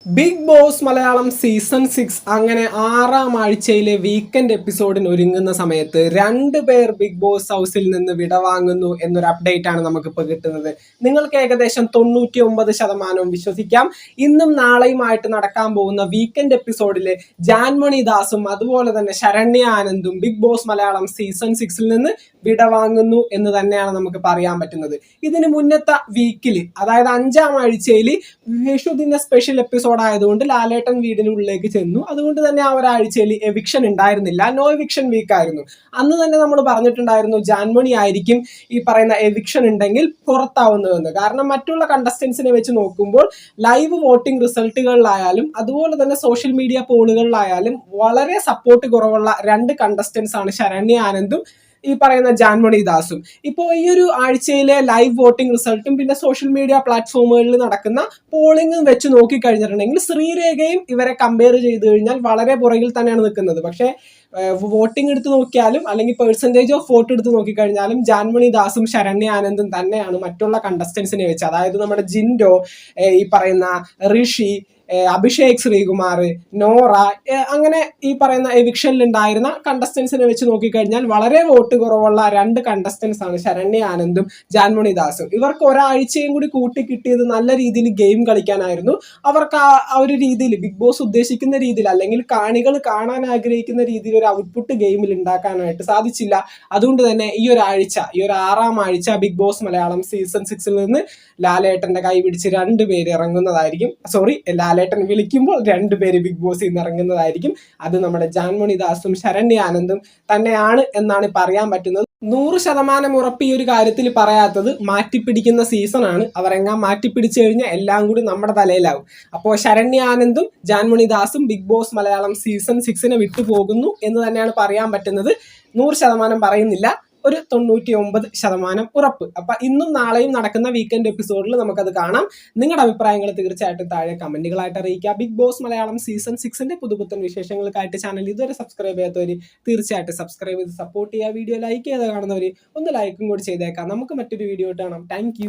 Big boss Malayalam season 6 അങ്ങനെ 6ാം ആഴ്ചയിലെ weekend എപ്പിസോഡിന് ഒരുങ്ങുന്ന സമയത്ത് 2 പേർ ബിഗ് ബോസ് ഹൗസിൽ നിന്ന് വിടവാങ്ങുന്നു എന്നൊരു അപ്ഡേറ്റ് ആണ് നമുക്കിപ്പോൾ കിട്ടുന്നത്. നിങ്ങൾക്ക് ഏകദേശം 99% വിശ്വസിക്കാം. ഇന്നും നാളെയുമായിട്ട് നടക്കാൻ പോകുന്ന വീക്കെൻഡ് എപ്പിസോഡിലെ ജാൻമണി ദാസും അതുപോലെ തന്നെ ശരണ്യ ആനന്ദും ബിഗ് ബോസ് മലയാളം സീസൺ 6ൽ നിന്ന് വിടവാങ്ങുന്നു എന്ന് തന്നെയാണ് നമുക്ക് പറയാൻ പറ്റുന്നത്. ഇതിന് മുന്നത്തെ വീക്കിൽ, അതായത് 5ാം ആഴ്ചയിൽ വിഷുദിന സ്പെഷ്യൽ എപ്പിസോഡ് ആയതുകൊണ്ട് ലാലേട്ടൻ വീടിനുള്ളിലേക്ക് ചെന്നു. അതുകൊണ്ട് തന്നെ ആ ഒരാഴ്ചയിൽ എവിക്ഷൻ ഉണ്ടായിരുന്നില്ല, നോ എവിക്ഷൻ വീക്ക് ആയിരുന്നു. അന്ന് തന്നെ നമ്മൾ പറഞ്ഞിട്ടുണ്ടായിരുന്നു ജാൻമണി ആയിരിക്കും ഈ പറയുന്ന എവിക്ഷൻ ഉണ്ടെങ്കിൽ പുറത്താവുന്നതെന്ന്. കാരണം മറ്റുള്ള കണ്ടസ്റ്റൻസിനെ വെച്ച് നോക്കുമ്പോൾ ലൈവ് വോട്ടിംഗ് റിസൾട്ടുകളിലായാലും അതുപോലെ തന്നെ സോഷ്യൽ മീഡിയ പോളുകളിലായാലും വളരെ സപ്പോർട്ട് കുറവുള്ള 2 കണ്ടസ്റ്റൻസ് ആണ് ശരണ്യ ആനന്ദും ഈ പറയുന്ന ജാൻമണി ദാസും. ഇപ്പോൾ ഈ ഒരു ആഴ്ചയിലെ ലൈവ് വോട്ടിംഗ് റിസൾട്ടും പിന്നെ സോഷ്യൽ മീഡിയ പ്ലാറ്റ്ഫോമുകളിൽ നടക്കുന്ന പോളിംഗും വെച്ച് നോക്കിക്കഴിഞ്ഞിട്ടുണ്ടെങ്കിൽ ശ്രീരേഖയും ഇവരെ കമ്പയർ ചെയ്ത് കഴിഞ്ഞാൽ വളരെ പുറകിൽ തന്നെയാണ് നിൽക്കുന്നത്. പക്ഷേ വോട്ടിംഗ് എടുത്ത് നോക്കിയാലും അല്ലെങ്കിൽ പെർസെൻറ്റേജ് ഓഫ് വോട്ട് എടുത്ത് നോക്കിക്കഴിഞ്ഞാലും ജാൻമണി ദാസും ശരണ്യ ആനന്ദും തന്നെയാണ് മറ്റുള്ള കണ്ടസ്റ്റൻസിനെ വെച്ച്, അതായത് നമ്മുടെ ജിൻഡോ, ഈ പറയുന്ന ഋഷി, അഭിഷേക് ശ്രീകുമാർ, നോറ, അങ്ങനെ ഈ പറയുന്ന എവിക്ഷനിൽ ഉണ്ടായിരുന്ന കണ്ടസ്റ്റൻസിനെ വെച്ച് നോക്കിക്കഴിഞ്ഞാൽ വളരെ വോട്ട് കുറവുള്ള 2 കണ്ടസ്റ്റൻസ് ആണ് ശരണ്യ ആനന്ദും ജാൻമണി ദാസും. ഇവർക്ക് ഒരാഴ്ചയും കൂടി കൂട്ടി കിട്ടിയത് നല്ല രീതിയിൽ ഗെയിം കളിക്കാനായിരുന്നു. അവർക്ക് ആ ഒരു രീതിയിൽ ബിഗ് ബോസ് ഉദ്ദേശിക്കുന്ന രീതിയിൽ അല്ലെങ്കിൽ കാണികൾ കാണാൻ ആഗ്രഹിക്കുന്ന രീതിയിൽ ഒരു ഔട്ട്പുട്ട് ഗെയിമിൽ ഉണ്ടാക്കാനായിട്ട് സാധിച്ചില്ല. അതുകൊണ്ട് തന്നെ ഈ ഒരു 6ാം ആഴ്ച ബിഗ് ബോസ് മലയാളം സീസൺ 6ൽ നിന്ന് ലാലേട്ടന്റെ കൈ പിടിച്ച് 2 പേര് ഇറങ്ങുന്നതായിരിക്കും. ലാലേട്ടൻ വിളിക്കുമ്പോൾ 2 പേര് ബിഗ് ബോസിൽ നിന്ന് ഇറങ്ങുന്നതായിരിക്കും. അത് നമ്മുടെ ജാൻമണി ദാസും ശരണ്യ ആനന്ദും തന്നെയാണ് എന്നാണ് പറയാൻ പറ്റുന്നത്. 100% ഉറപ്പ് ഈ ഒരു കാര്യത്തിൽ പറയാത്തത് മാറ്റിപ്പിടിക്കുന്ന സീസണാണ്. അവരെങ്ങാൻ മാറ്റിപ്പിടിച്ചു കഴിഞ്ഞാൽ എല്ലാം കൂടി നമ്മുടെ തലയിലാവും. അപ്പോൾ ശരണ്യ ആനന്ദും ജാൻമണി ദാസും ബിഗ് ബോസ് മലയാളം സീസൺ 6നെ വിട്ടുപോകുന്നു എന്ന് തന്നെയാണ് പറയാൻ പറ്റുന്നത്. 100% പറയുന്നില്ല, ഒരു 99% ഉറപ്പ്. അപ്പൊ ഇന്നും നാളെയും നടക്കുന്ന വീക്കെൻഡ് എപ്പിസോഡിൽ നമുക്കത് കാണാം. നിങ്ങളുടെ അഭിപ്രായങ്ങൾ തീർച്ചയായിട്ടും താഴെ കമന്റുകളായിട്ട് അറിയിക്കുക. ബിഗ് ബോസ് മലയാളം സീസൺ 6ന്റെ പുതുപുത്തൻ വിശേഷങ്ങൾക്കായിട്ട് ചാനൽ ഇതുവരെ സബ്സ്ക്രൈബ് ചെയ്യാത്തവർ തീർച്ചയായിട്ടും സബ്സ്ക്രൈബ് ചെയ്ത് സപ്പോർട്ട് ചെയ്യുക. വീഡിയോ ലൈക്ക് ചെയ്ത് കാണുന്നവർ ഒന്ന് ലൈക്കും കൂടി ചെയ്തേക്കാം. നമുക്ക് മറ്റൊരു വീഡിയോ കാണാം. താങ്ക്